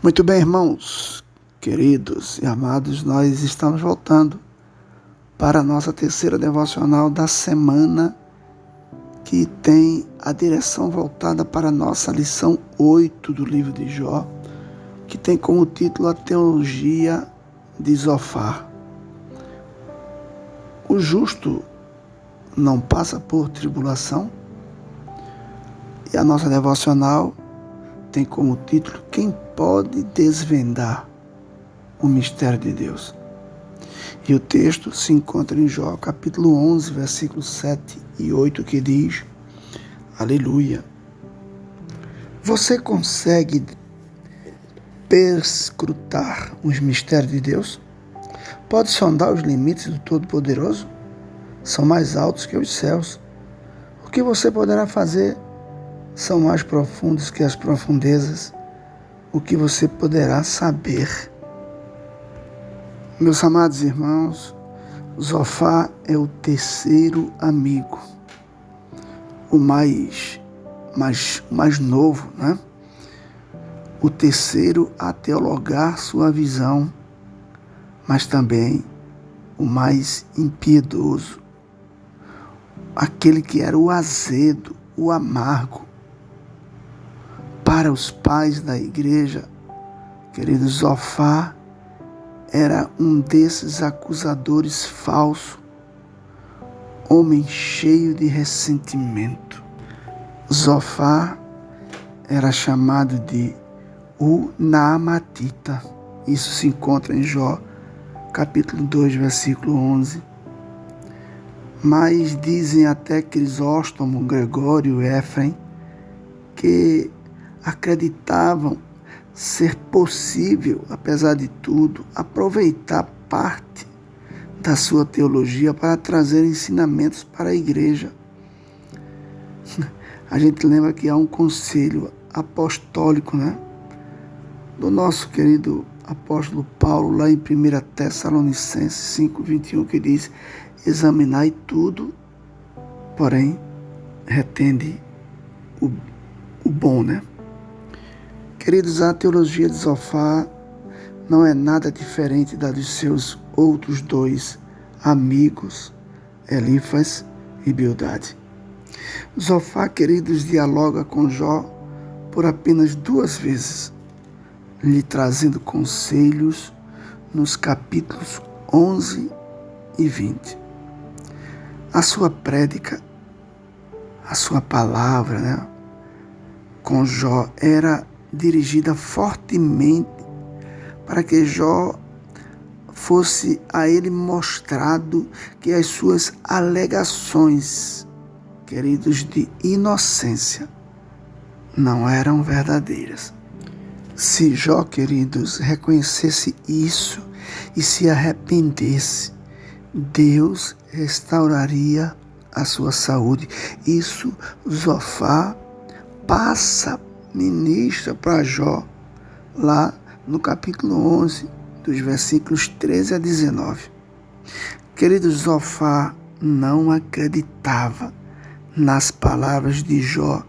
Muito bem, irmãos, queridos e amados, nós estamos voltando para a nossa terceira devocional da semana, que tem a direção voltada para a nossa lição 8 do livro de Jó, que tem como título a teologia de Zofar. O justo não passa por tribulação? E a nossa devocional tem como título: Quem pode desvendar o mistério de Deus? E o texto se encontra em Jó, capítulo 11, versículos 7 e 8, que diz: Aleluia! Você consegue perscrutar os mistérios de Deus? Pode sondar os limites do Todo-Poderoso? São mais altos que os céus. O que você poderá fazer? São mais profundos que as profundezas. O que você poderá saber? Meus amados irmãos, Zofar é o terceiro amigo, o mais novo, né? O terceiro a teologar sua visão, mas também o mais impiedoso, aquele que era o azedo, o amargo. Para os pais da igreja, querido, Zofar era um desses acusadores falsos, homem cheio de ressentimento. Zofar era chamado de o Naamatita. Isso se encontra em Jó, capítulo 2, versículo 11. Mas dizem até Crisóstomo, Gregório e Éfrem que acreditavam ser possível, apesar de tudo, aproveitar parte da sua teologia para trazer ensinamentos para a igreja. A gente lembra que há um conselho apostólico, né? Do nosso querido apóstolo Paulo, lá em 1 Tessalonicenses 5:21, que diz: examinai tudo, porém retende o bom, né? Queridos, a teologia de Zofar não é nada diferente da dos seus outros dois amigos, Elifas e Bildade. Zofar, queridos, dialoga com Jó por apenas 2 vezes, lhe trazendo conselhos nos capítulos 11 e 20. A sua prédica, a sua palavra, né, com Jó era dirigida fortemente para que Jó fosse a ele mostrado que as suas alegações, queridos, de inocência não eram verdadeiras. Se Jó, queridos, reconhecesse isso e se arrependesse, Deus restauraria a sua saúde. Isso Zofar ministra para Jó, lá no capítulo 11, dos versículos 13 a 19. Queridos, Zofar não acreditava nas palavras de Jó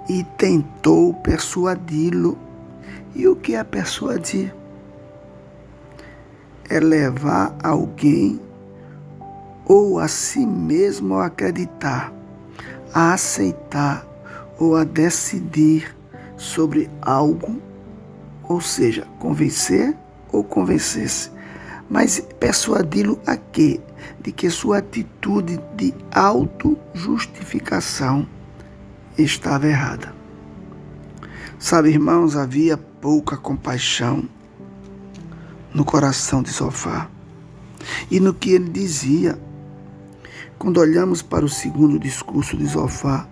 e tentou persuadi-lo. E o que é persuadir? É levar alguém ou a si mesmo a acreditar, a aceitar ou a decidir sobre algo, ou seja, convencer ou convencer-se. Mas persuadi-lo a quê? De que sua atitude de autojustificação estava errada. Sabe, irmãos, havia pouca compaixão no coração de Zofar e no que ele dizia. Quando olhamos para o segundo discurso de Zofar,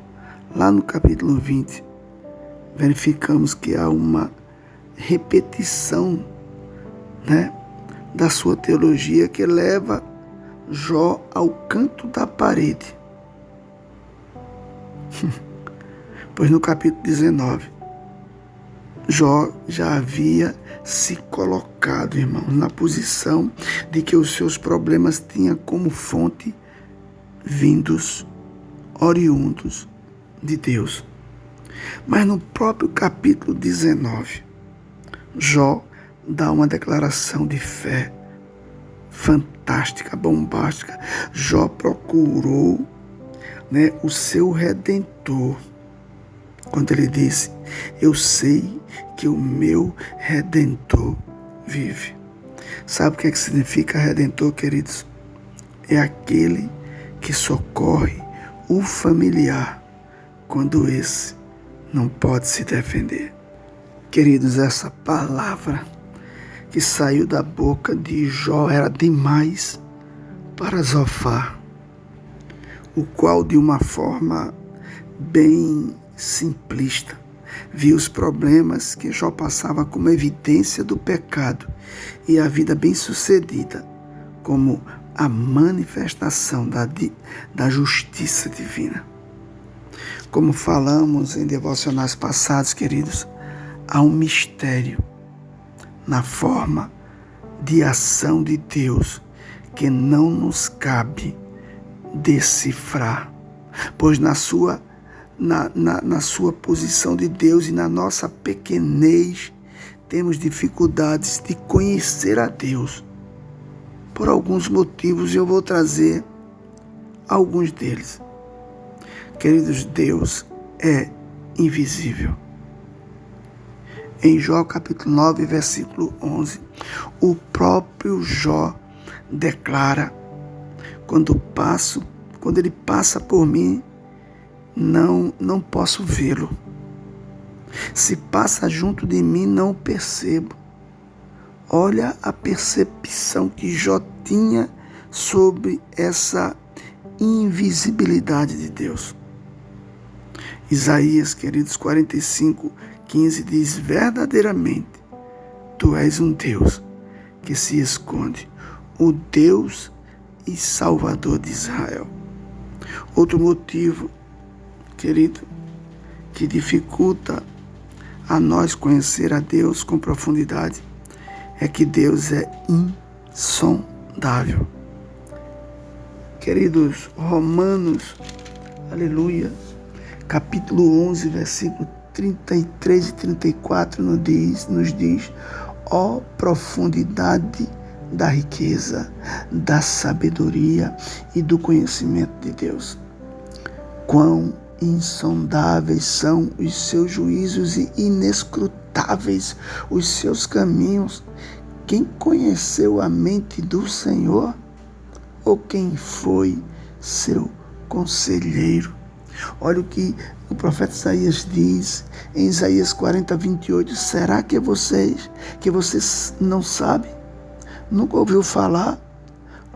lá no capítulo 20, verificamos que há uma repetição, né, da sua teologia que leva Jó ao canto da parede. Pois no capítulo 19, Jó já havia se colocado, irmãos, na posição de que os seus problemas tinham como fonte oriundos de Deus. Mas no próprio capítulo 19, Jó dá uma declaração de fé fantástica, bombástica. Jó procurou, o seu Redentor, quando ele disse: eu sei que o meu Redentor vive. Sabe o que significa Redentor, queridos? É aquele que socorre o familiar quando esse não pode se defender. Queridos, essa palavra que saiu da boca de Jó era demais para Zofar, o qual, de uma forma bem simplista, viu os problemas que Jó passava como evidência do pecado e a vida bem-sucedida como a manifestação da justiça divina. Como falamos em devocionais passados, queridos, há um mistério na forma de ação de Deus que não nos cabe decifrar, pois na sua posição de Deus e na nossa pequenez temos dificuldades de conhecer a Deus por alguns motivos, e eu vou trazer alguns deles. Queridos, Deus é invisível. Em Jó capítulo 9, versículo 11, o próprio Jó declara: quando ele passa por mim, não posso vê-lo. Se passa junto de mim, não o percebo. Olha a percepção que Jó tinha sobre essa invisibilidade de Deus. Isaías, queridos, 45:15 diz: verdadeiramente, tu és um Deus que se esconde, o Deus e Salvador de Israel. Outro motivo, querido, que dificulta a nós conhecer a Deus com profundidade é que Deus é insondável. Queridos, Romanos, aleluia, capítulo 11, versículo 33 e 34 nos diz: ó profundidade da riqueza, da sabedoria e do conhecimento de Deus. Quão insondáveis são os seus juízos e inescrutáveis os seus caminhos. Quem conheceu a mente do Senhor? Ou quem foi seu conselheiro? Olha o que o profeta Isaías diz em Isaías 40:28. Será que vocês não sabem? Nunca ouviu falar?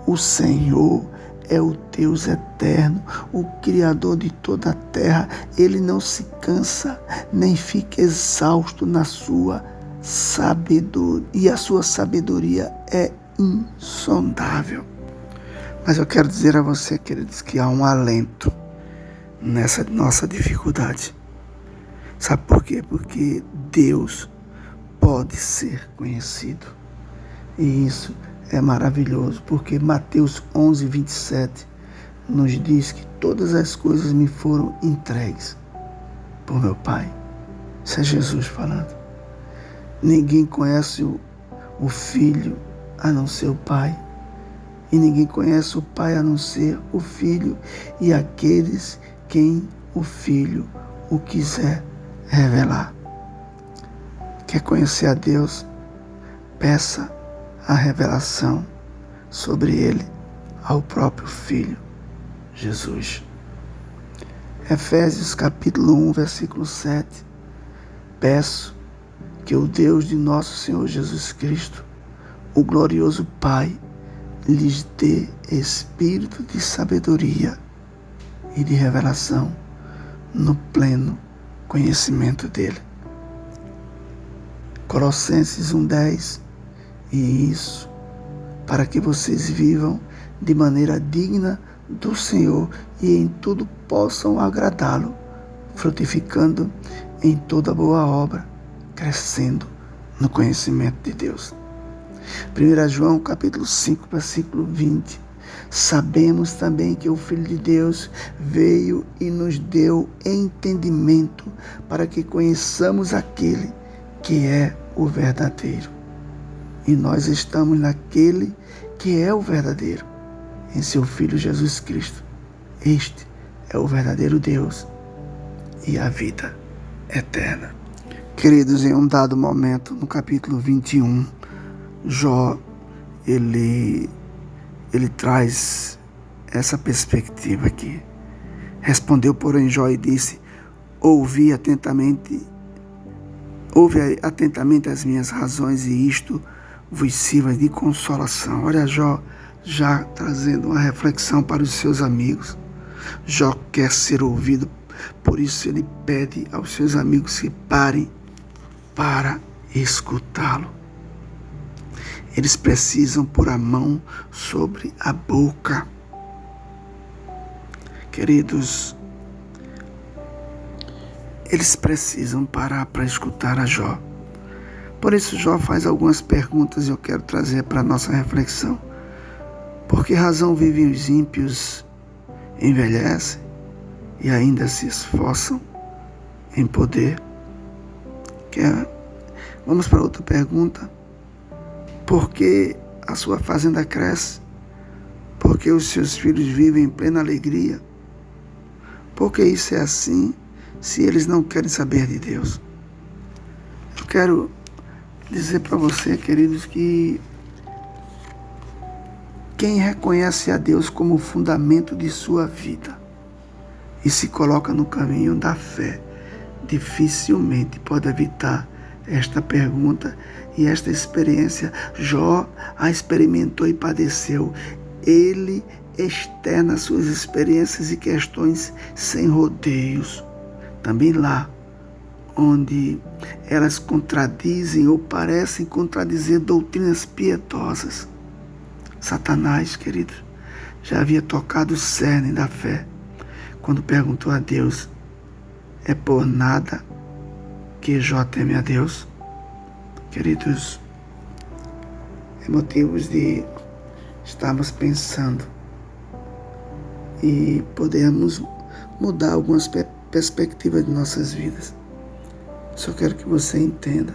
O Senhor é o Deus eterno, o Criador de toda a terra. Ele não se cansa, nem fica exausto na sua sabedoria. E a sua sabedoria é insondável. Mas eu quero dizer a você, queridos, que há um alento nessa nossa dificuldade. Sabe por quê? Porque Deus pode ser conhecido. E isso é maravilhoso, porque Mateus 11:27 nos diz que todas as coisas me foram entregues por meu Pai. Isso é Jesus falando. Ninguém conhece o Filho a não ser o Pai. E ninguém conhece o Pai a não ser o Filho e aqueles quem o Filho o quiser revelar. Quer conhecer a Deus? Peça a revelação sobre Ele ao próprio Filho, Jesus. Efésios capítulo 1, versículo 7. Peço que o Deus de nosso Senhor Jesus Cristo, o glorioso Pai, lhes dê espírito de sabedoria e de revelação no pleno conhecimento dele. Colossenses 1:10. E isso para que vocês vivam de maneira digna do Senhor e em tudo possam agradá-lo, frutificando em toda boa obra, crescendo no conhecimento de Deus. 1 João capítulo 5, versículo 20. Sabemos também que o Filho de Deus veio e nos deu entendimento para que conheçamos aquele que é o verdadeiro. E nós estamos naquele que é o verdadeiro, em seu Filho Jesus Cristo. Este é o verdadeiro Deus e a vida eterna. Queridos, em um dado momento, no capítulo 21, Jó, ele traz essa perspectiva aqui. Respondeu, porém, Jó e disse: ouve atentamente as minhas razões, e isto vos sirva de consolação. Olha Jó já trazendo uma reflexão para os seus amigos. Jó quer ser ouvido, por isso ele pede aos seus amigos que parem para escutá-lo. Eles precisam pôr a mão sobre a boca. Queridos, eles precisam parar para escutar a Jó. Por isso Jó faz algumas perguntas e eu quero trazer para a nossa reflexão. Por que razão vivem os ímpios, envelhecem e ainda se esforçam em poder? Vamos para outra pergunta. Por que a sua fazenda cresce? Por que os seus filhos vivem em plena alegria? Por que isso é assim, se eles não querem saber de Deus? Eu quero dizer para você, queridos, que quem reconhece a Deus como o fundamento de sua vida e se coloca no caminho da fé, dificilmente pode evitar esta pergunta e esta experiência. Jó a experimentou e padeceu. Ele externa suas experiências e questões sem rodeios. Também lá onde elas contradizem ou parecem contradizer doutrinas piedosas. Satanás, querido, já havia tocado o cerne da fé quando perguntou a Deus: é por nada que Jó teme a Deus? Queridos, é motivos de estarmos pensando e podermos mudar algumas perspectivas de nossas vidas. Só quero que você entenda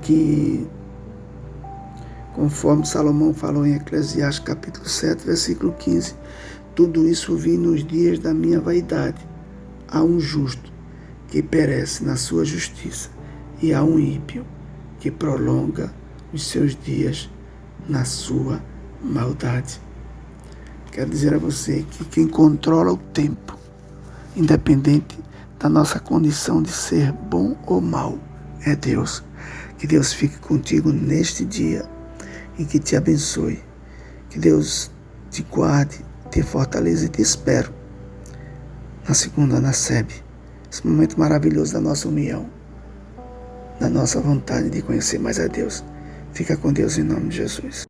que, conforme Salomão falou em Eclesiastes capítulo 7, versículo 15, tudo isso vi nos dias da minha vaidade. Há um justo que perece na sua justiça, e há um ímpio que prolonga os seus dias na sua maldade. Quero dizer a você que quem controla o tempo, independente da nossa condição de ser bom ou mal, é Deus. Que Deus fique contigo neste dia e que te abençoe. Que Deus te guarde, te fortaleça e te espero na segunda, na SEB. Esse momento maravilhoso da nossa união, da nossa vontade de conhecer mais a Deus. Fica com Deus em nome de Jesus.